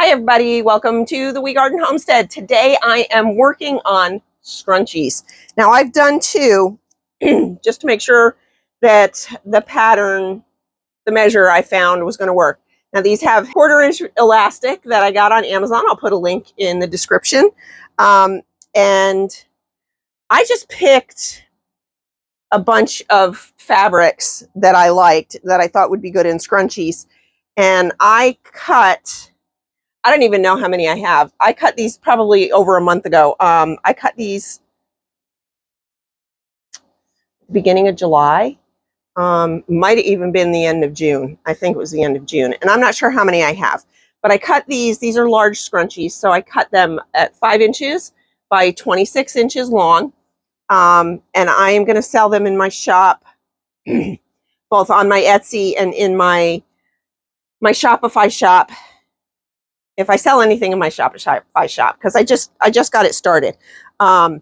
Hi everybody, welcome to the Wee Garden Homestead. Today I am working on scrunchies. Now I've done two just to make sure that the pattern, the measure I found was going to work. Now these have 1/4 inch elastic that I got on Amazon. I'll put a link in the description. And I just picked a bunch of fabrics that I liked that I thought would be good in scrunchies. And I don't even know how many I have. I cut these probably over a month ago. I cut these beginning of July. Might have even been the end of June. I think it was the end of June. And I'm not sure how many I have. But I cut these. These are large scrunchies. So I cut them at 5 inches by 26 inches long. And I am going to sell them in my shop, both on my Etsy and in my Shopify shop. If I sell anything in my Shopify shop, because I just got it started. But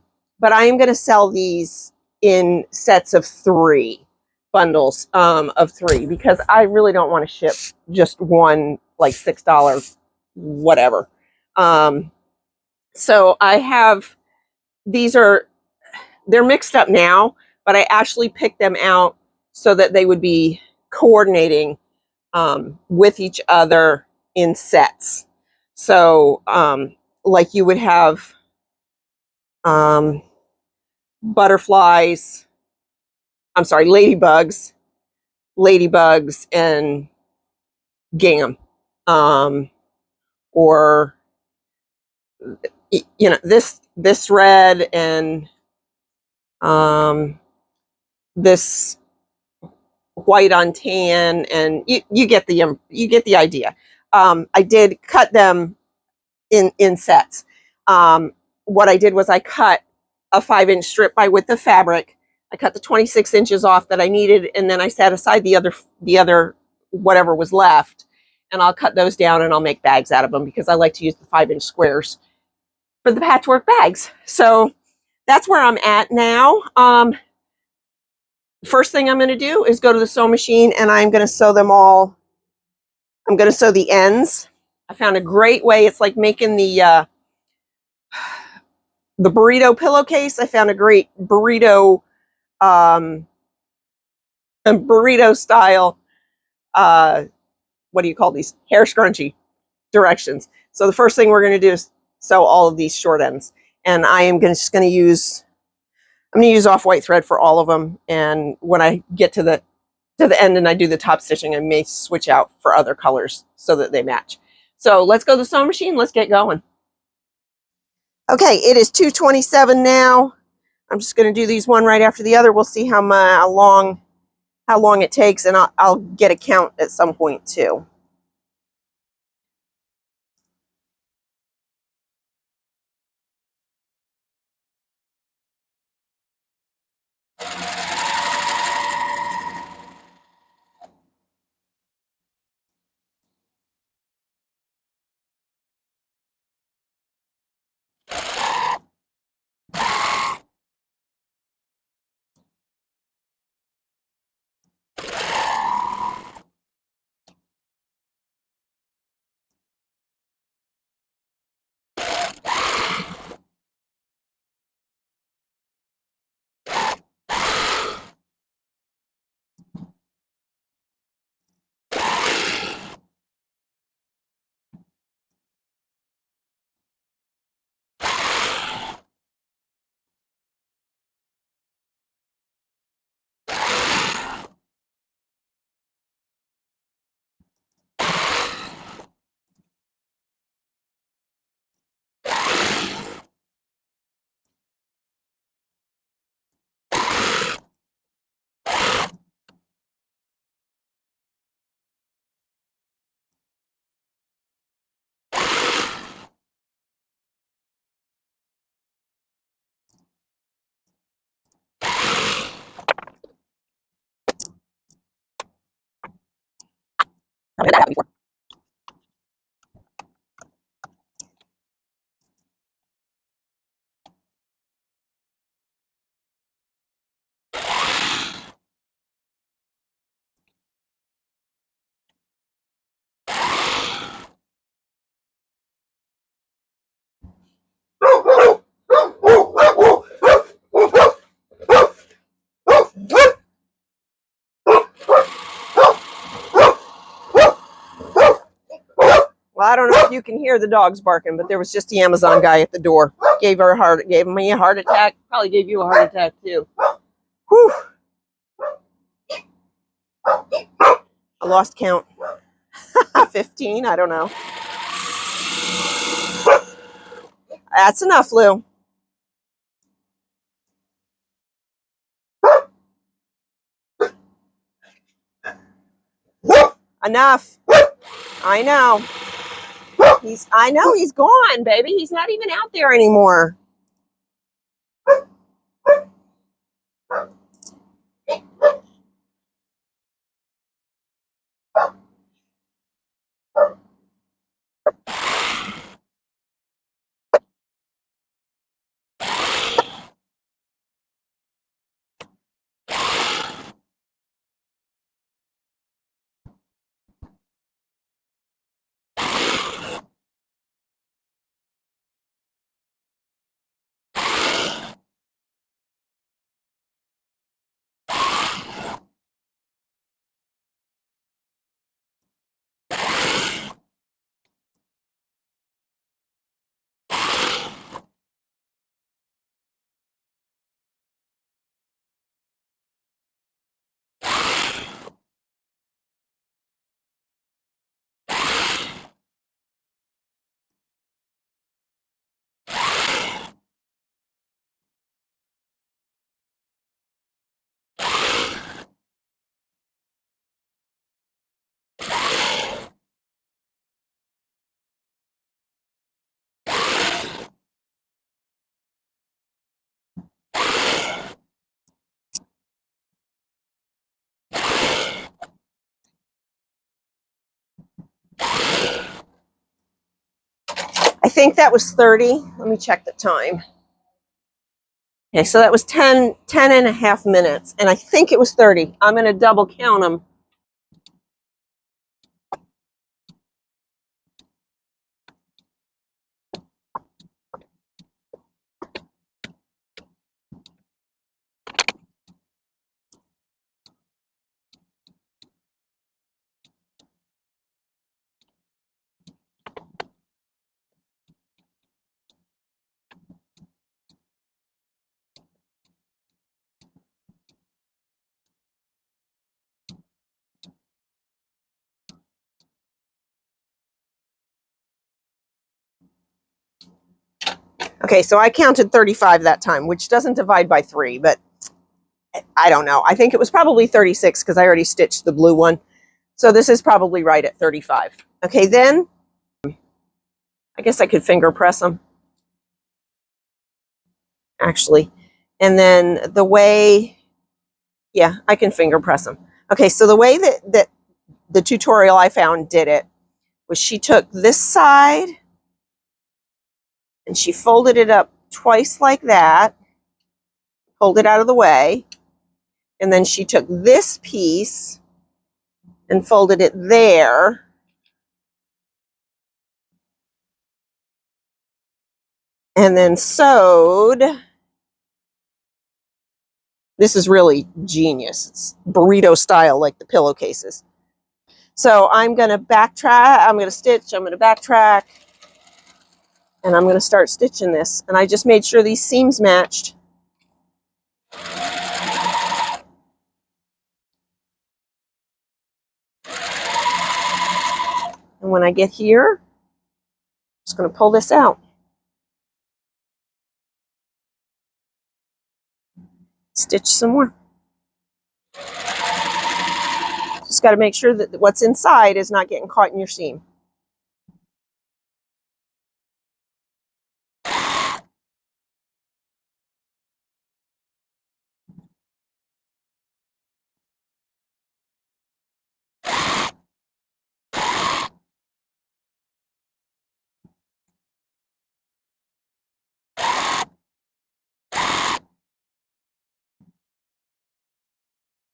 I am going to sell these in sets of 3 bundles of 3, because I really don't want to ship just one like $6 whatever. So I have, they're mixed up now, but I actually picked them out so that they would be coordinating with each other in sets. So like you would have butterflies, I'm sorry, ladybugs and gingham, or this red and this white on tan, and you get the idea. I did cut them in sets. What I did was I cut a 5-inch strip by width of fabric. I cut the 26 inches off that I needed, and then I set aside the other whatever was left, and I'll cut those down and I'll make bags out of them, because I like to use the 5-inch squares for the patchwork bags. So that's where I'm at now. First thing I'm going to do is go to the sewing machine, and I'm going to sew them all. I'm going to sew the ends. I found a great way. It's like making the burrito pillowcase. I found a great burrito style, what do you call these? Hair scrunchie directions. So the first thing we're going to do is sew all of these short ends. And I am just going to use, I'm going to use off-white thread for all of them. And when I get to the end and I do the top stitching, I may switch out for other colors so that they match. So let's go to the sewing machine. Let's get going. Okay, it is 2:27 now. I'm just going to do these one right after the other. We'll see how long it takes, and I'll get a count at some point too. Well, I don't know if you can hear the dogs barking, but there was just the Amazon guy at the door. Gave me a heart attack. Probably gave you a heart attack too. Whew. I lost count. 15, I don't know. That's enough, Lou. Enough. I know. I know he's gone, baby. He's not even out there anymore. I think that was 30. Let me check the time. Okay, so that was 10 and a half minutes, and I think it was 30. I'm going to double count them. Okay, so I counted 35 that time, which doesn't divide by 3, but I don't know. I think it was probably 36 because I already stitched the blue one. So this is probably right at 35. Okay, then I guess I could finger press them, actually. And then the way, yeah, I can finger press them. Okay, so the way that the tutorial I found did it was she took this side and she folded it up twice like that, pulled it out of the way, and then she took this piece and folded it there, and then sewed. This is really genius. It's burrito style, like the pillowcases. So I'm going to backtrack. I'm going to stitch. I'm going to backtrack. And I'm going to start stitching this. And I just made sure these seams matched. And when I get here, I'm just going to pull this out. Stitch some more. Just got to make sure that what's inside is not getting caught in your seam.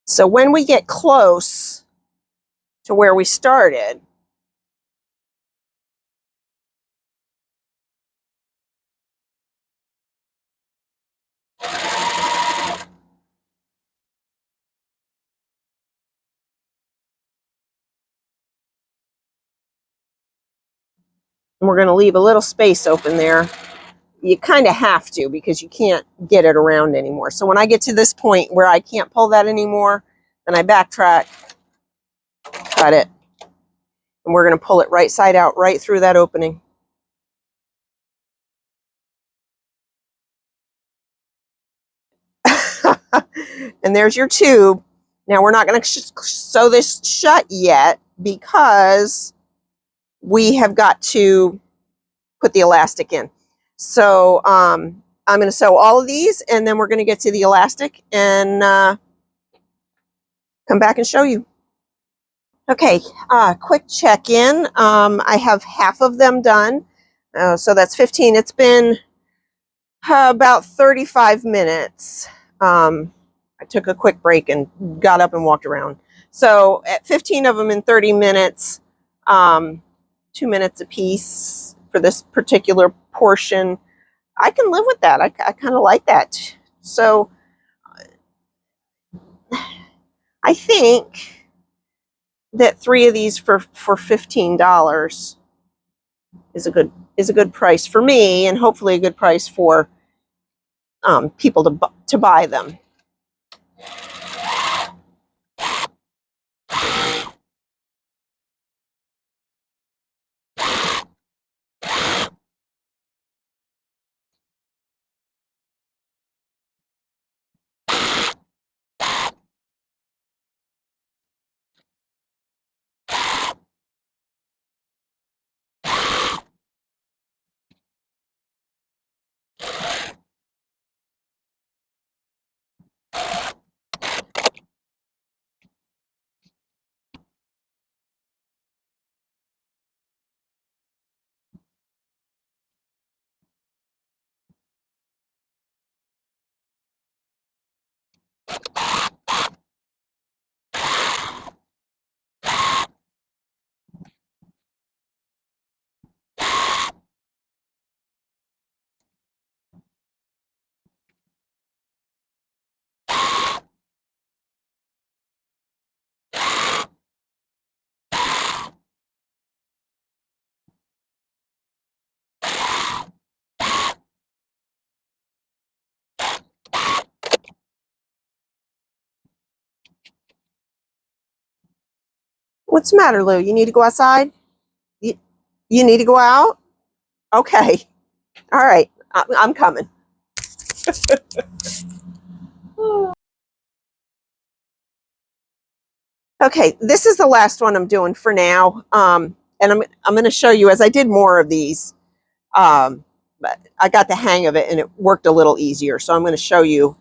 So when we get close to where we started, And we're going to leave a little space open there. You kind of have to because you can't get it around anymore. So when I get to this point where I can't pull that anymore, then I backtrack, cut it, and we're going to pull it right side out, right through that opening. And there's your tube. Now we're not going to sew this shut yet because we have got to put the elastic in. So I'm going to sew all of these, and then we're going to get to the elastic and come back and show you. Okay, quick check-in. I have half of them done, so that's 15. It's been about 35 minutes. I took a quick break and got up and walked around. So at 15 of them in 30 minutes, 2 minutes a piece for this particular portion. I can live with that. I kind of like that. So I think that 3 of these for $15 is a good price for me, and hopefully a good price for people to buy them. What's the matter, Lou? You need to go outside? You need to go out? Okay. All right. I'm coming. Okay, this is the last one I'm doing for now. And I'm going to show you as I did more of these. But I got the hang of it and it worked a little easier. So I'm going to show you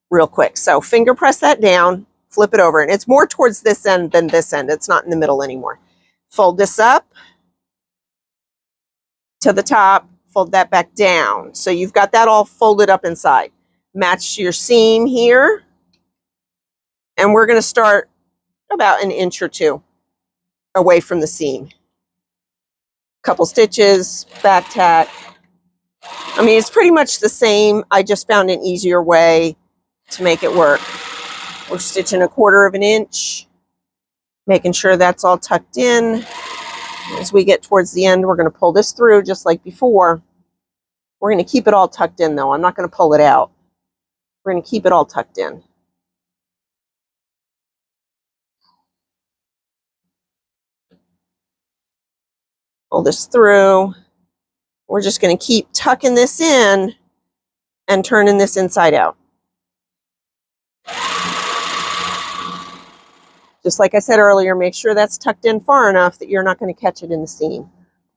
real quick. So finger press that down, flip it over, and it's more towards this end than this end. It's not in the middle anymore. Fold this up to the top, fold that back down. So you've got that all folded up inside. Match your seam here. And we're going to start about an inch or two away from the seam. Couple stitches, back tack. I mean, it's pretty much the same. I just found an easier way to make it work. We're stitching 1/4 of an inch, making sure that's all tucked in. As we get towards the end, we're going to pull this through just like before. We're going to keep it all tucked in, though. I'm not going to pull it out. We're going to keep it all tucked in. Pull this through. We're just going to keep tucking this in and turning this inside out. Just like I said earlier, make sure that's tucked in far enough that you're not going to catch it in the seam.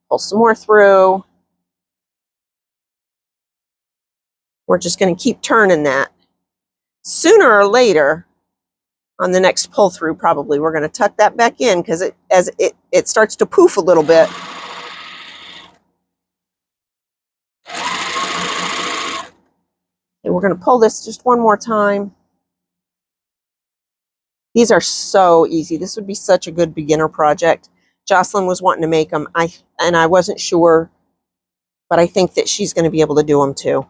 Pull some more through. We're just going to keep turning that. Sooner or later, on the next pull through, probably, we're going to tuck that back in because as it starts to poof a little bit. And we're going to pull this just one more time. These are so easy. This would be such a good beginner project. Jocelyn was wanting to make them, and I wasn't sure, but I think that she's going to be able to do them too.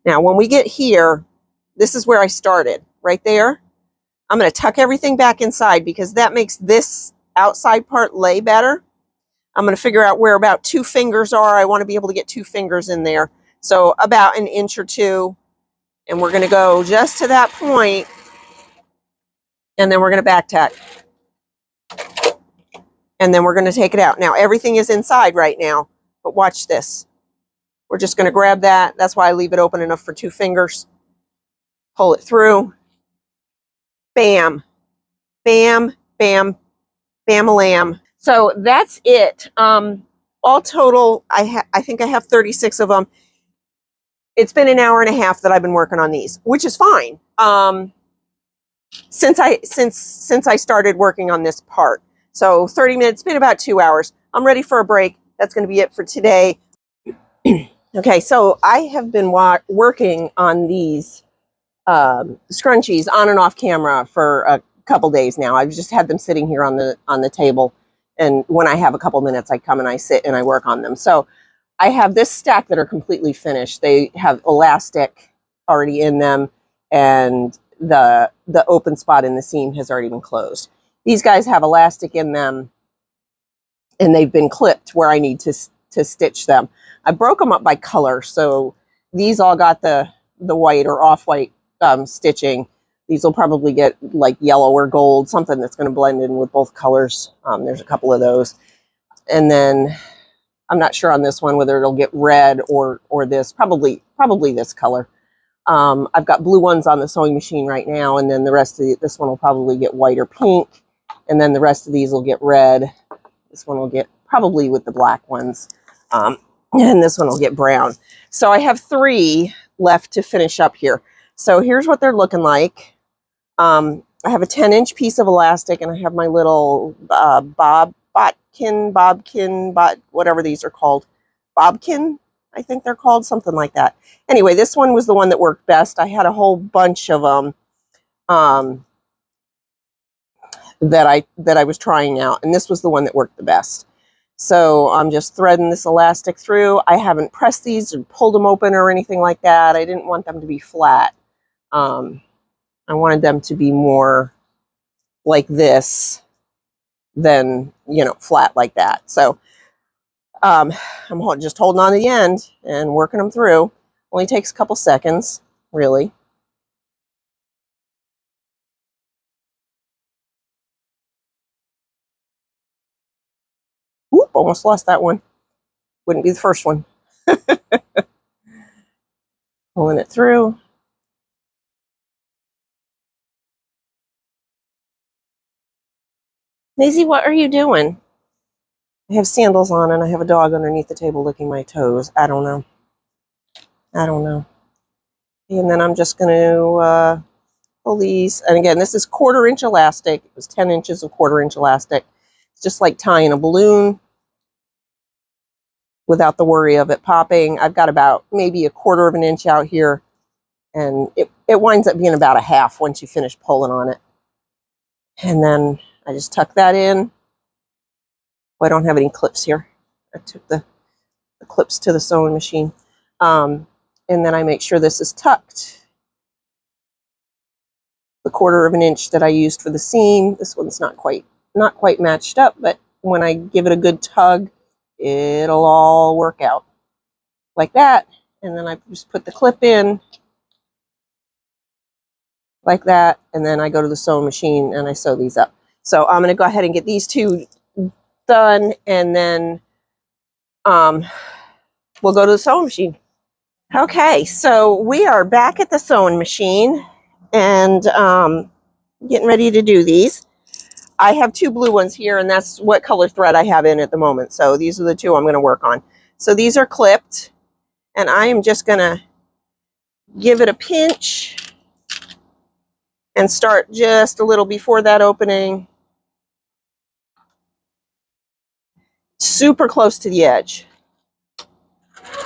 Now, when we get here, this is where I started, right there. I'm going to tuck everything back inside because that makes this outside part lay better. I'm going to figure out where about 2 fingers are. I want to be able to get 2 fingers in there. So about an inch or 2. And we're going to go just to that point, and then we're going to back tack. And then we're going to take it out. Now everything is inside right now, but watch this. We're just going to grab that. That's why I leave it open enough for 2 fingers. Pull it through. Bam, bam, bam, bam-a-lam. So that's it. All total, I think I have 36 of them. It's been an hour and a half that I've been working on these, which is fine. Since I started working on this part. So 30 minutes, it's been about 2 hours. I'm ready for a break. That's going to be it for today. Okay, so I have been working on these scrunchies on and off camera for a couple days now. I've just had them sitting here on the table, and when I have a couple minutes, I come and I sit and I work on them. So I have this stack that are completely finished. They have elastic already in them, and the open spot in the seam has already been closed. These guys have elastic in them, and they've been clipped where I need to stitch them. I broke them up by color, so these all got the white or off-white stitching. These will probably get like yellow or gold, something that's going to blend in with both colors. There's a couple of those. And then I'm not sure on this one whether it'll get red or this, probably this color. I've got blue ones on the sewing machine right now, and then the rest of this one will probably get white or pink, and then the rest of these will get red. This one will get probably with the black ones, and this one will get brown. So I have 3 left to finish up here. So here's what they're looking like. I have a 10-inch piece of elastic, and I have my little bobkin, whatever these are called. Bobkin, I think they're called, something like that. Anyway, this one was the one that worked best. I had a whole bunch of them that I was trying out, and this was the one that worked the best. So I'm just threading this elastic through. I haven't pressed these or pulled them open or anything like that. I didn't want them to be flat. I wanted them to be more like this than, flat like that. So I'm just holding on to the end and working them through. Only takes a couple seconds, really. Whoop, almost lost that one. Wouldn't be the first one. Pulling it through. Maisie, what are you doing? I have sandals on and I have a dog underneath the table licking my toes. I don't know. And then I'm just going to pull these. And again, this is 1/4 inch elastic. It was 10 inches of 1/4 inch elastic. It's just like tying a balloon without the worry of it popping. I've got about maybe 1/4 of an inch out here, and it winds up being about a half once you finish pulling on it. And then I just tuck that in. Oh, I don't have any clips here. I took the clips to the sewing machine. And then I make sure this is tucked. The 1/4 of an inch that I used for the seam, this one's not quite matched up, but when I give it a good tug, it'll all work out like that. And then I just put the clip in like that, and then I go to the sewing machine and I sew these up. So I'm going to go ahead and get these 2 done, and then we'll go to the sewing machine. Okay, so we are back at the sewing machine and getting ready to do these. I have 2 blue ones here, and that's what color thread I have in at the moment. So these are the 2 I'm going to work on. So these are clipped, and I am just going to give it a pinch and start just a little before that opening. Super close to the edge.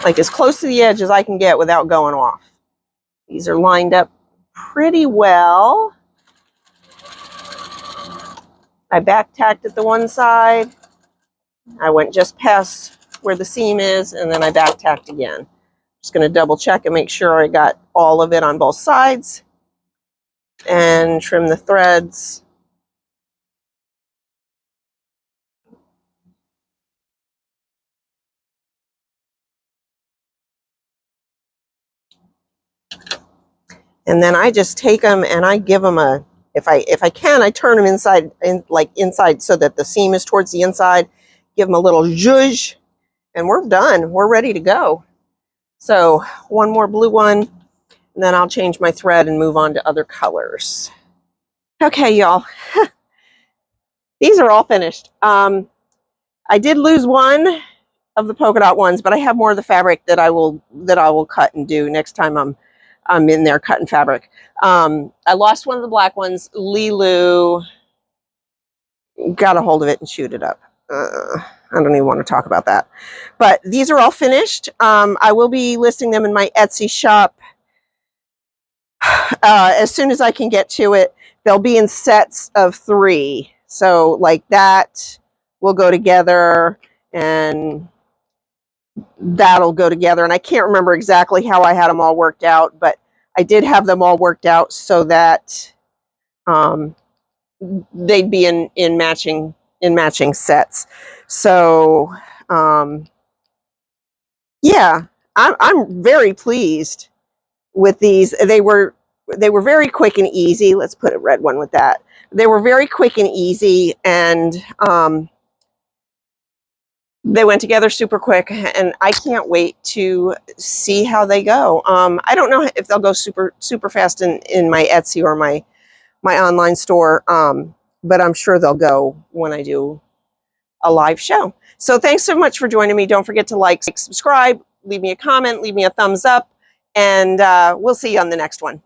Like as close to the edge as I can get without going off. These are lined up pretty well. I back tacked at the one side. I went just past where the seam is, and then I back tacked again. Just going to double check and make sure I got all of it on both sides. and trim the threads. And then I just take them and I give them a, if I can, I turn them inside, like inside, so that the seam is towards the inside. Give them a little zhuzh, and we're done. We're ready to go. So one more blue one, and then I'll change my thread and move on to other colors. Okay, y'all. These are all finished. I did lose one of the polka dot ones, but I have more of the fabric that I will cut and do next time I'm in there cutting fabric. I lost one of the black ones. Lilu got a hold of it and chewed it up. I don't even want to talk about that. But these are all finished. I will be listing them in my Etsy shop as soon as I can get to it. They'll be in sets of 3. So like that will go together and that'll go together. And I can't remember exactly how I had them all worked out, but I did have them all worked out so that they'd be in matching sets. So yeah, I'm very pleased with these. They were very quick and easy. Let's put a red one with that. They were very quick and easy, and they went together super quick, and I can't wait to see how they go. I don't know if they'll go super fast in my Etsy or my online store, but I'm sure they'll go when I do a live show. So thanks so much for joining me. Don't forget to like, subscribe, leave me a comment, leave me a thumbs up, and we'll see you on the next one.